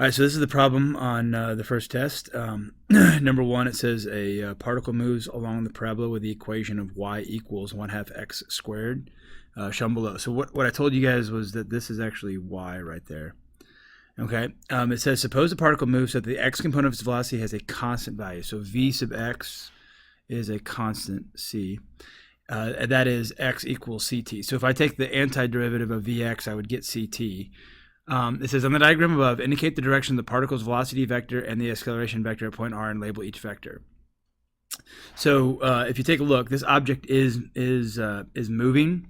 All right, so this is the problem on the first test. Number one, it says a particle moves along the parabola with the equation of y equals 1/2 x squared, shown below. So what I told you guys was that this is actually y right there. Okay, it says suppose the particle moves so that the x component of its velocity has a constant value. So v sub x is a constant c. That is x equals ct. So if I take the antiderivative of vx, I would get ct. It says on the diagram above, indicate the direction of the particle's velocity vector and the acceleration vector at point r and label each vector. So if you take a look, this object is moving.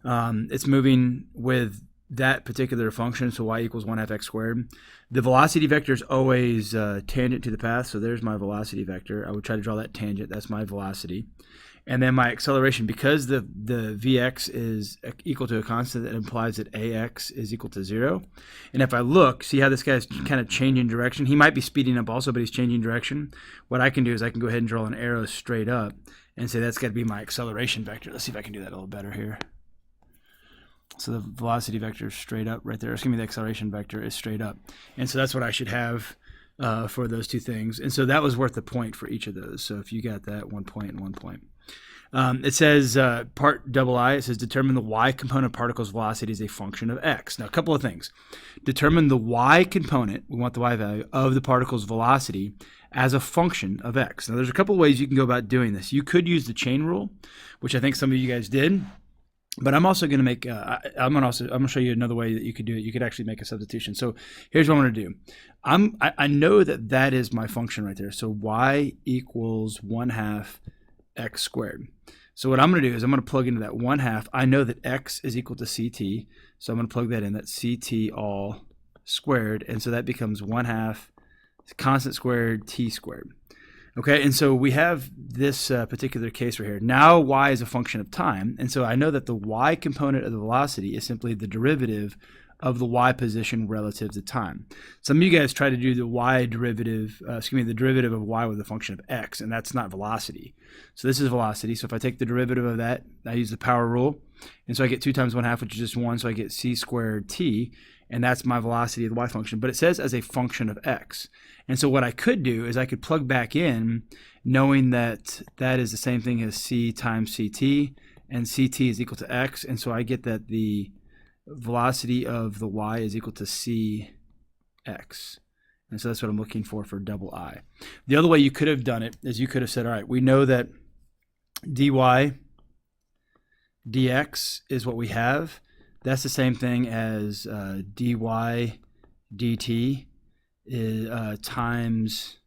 It's moving with that particular function, so y equals 1/2 x squared. The velocity vector is always tangent to the path, so there's my velocity vector. I would try to draw that tangent. That's my velocity. And then my acceleration, because the Vx is equal to a constant, that implies that Ax is equal to 0. And if I look, see how this guy's kind of changing direction? He might be speeding up also, but he's changing direction. What I can do is I can go ahead and draw an arrow straight up and say that's got to be my acceleration vector. Let's see if I can do that a little better here. So the velocity vector is straight up right there. Excuse me, the acceleration vector is straight up. And so that's what I should have for those two things. And so that was worth a point for each of those. So if you got that, 1 point and 1 point. It says part double I, it says determine the y component of particle's velocity as a function of x. Now, a couple of things. Determine the y component, we want the y value, of the particle's velocity as a function of x. Now, there's a couple of ways you can go about doing this. You could use the chain rule, which I think some of you guys did. But I'm also going to make, I'm going to show you another way that you could do it. You could actually make a substitution. So here's what I'm going to do. I know that that is my function right there. So y equals 1/2 x squared. So what I'm going to do is I'm going to plug into that 1/2. I know that x is equal to ct. So I'm going to plug that in. That's ct all squared. And so that becomes 1/2 constant squared t squared. Okay, and so we have this particular case right here. Now y is a function of time, and so I know that the y component of the velocity is simply the derivative of the y position relative to time. Some of you guys try to do the y derivative, the derivative of y with a function of x, and that's not velocity. So this is velocity, so if I take the derivative of that, I use the power rule, and so I get 2 times 1/2, which is just 1, so I get c squared t, and that's my velocity of the y function, but it says as a function of x. And so what I could do is I could plug back in knowing that that is the same thing as c times ct, and ct is equal to x, and so I get that the velocity of the y is equal to cx. And so that's what I'm looking for double I. The other way you could have done it is you could have said, all right, we know that dy dx is what we have. That's the same thing as dy dt times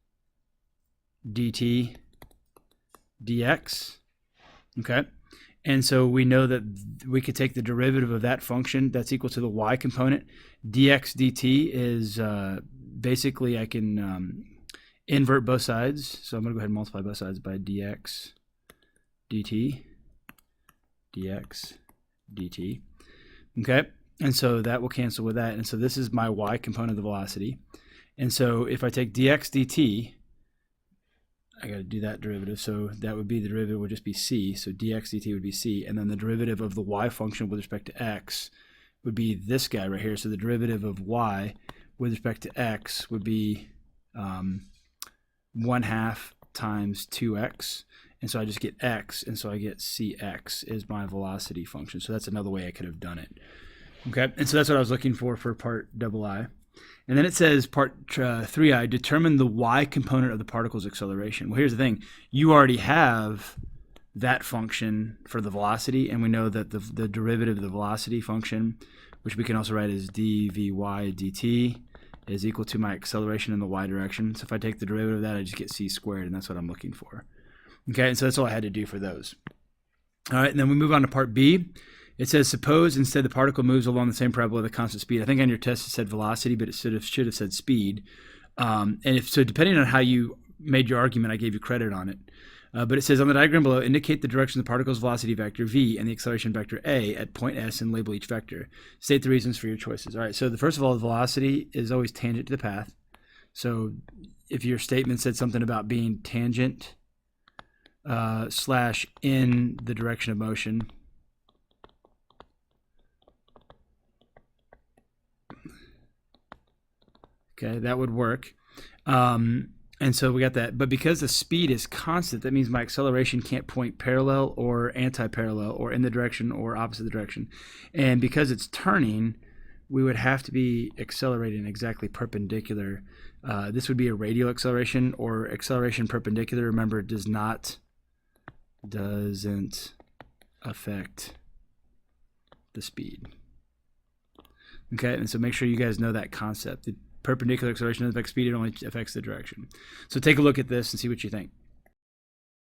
dt dx. Okay, and so we know that we could take the derivative of that function that's equal to the y component. Dx dt is basically I can invert both sides. So I'm going to go ahead and multiply both sides by dx dt dx dt. Okay, and so that will cancel with that. And so this is my y component of the velocity. And so if I take dx dt, I got to do that derivative. So that would be the derivative would just be c. So dx dt would be c. And then the derivative of the y function with respect to x would be this guy right here. So the derivative of y with respect to x would be 1/2 times 2x. And so I just get x, and so I get cx is my velocity function. So that's another way I could have done it. Okay, and so that's what I was looking for part double I. And then it says part 3i, determine the y component of the particle's acceleration. Well, here's the thing. You already have that function for the velocity, and we know that the derivative of the velocity function, which we can also write as dvy dt, is equal to my acceleration in the y direction. So if I take the derivative of that, I just get c squared, and that's what I'm looking for. Okay, and so that's all I had to do for those. All right, and then we move on to part B. It says, suppose instead the particle moves along the same parabola at a constant speed. I think on your test it said velocity, but it should have said speed. And if so, depending on how you made your argument, I gave you credit on it. But it says on the diagram below, indicate the direction of the particle's velocity vector v and the acceleration vector a at point S and label each vector. State the reasons for your choices. All right, so first of all, the velocity is always tangent to the path. So if your statement said something about being tangent slash in the direction of motion, Okay, that would work. And so we got that. But because the speed is constant, that means my acceleration can't point parallel or anti-parallel or in the direction or opposite the direction. And because it's turning, we would have to be accelerating exactly perpendicular. This would be a radial acceleration, or acceleration perpendicular. Remember, doesn't affect the speed. Okay, and so make sure you guys know that concept. The perpendicular acceleration doesn't affect speed, it only affects the direction. So take a look at this and see what you think.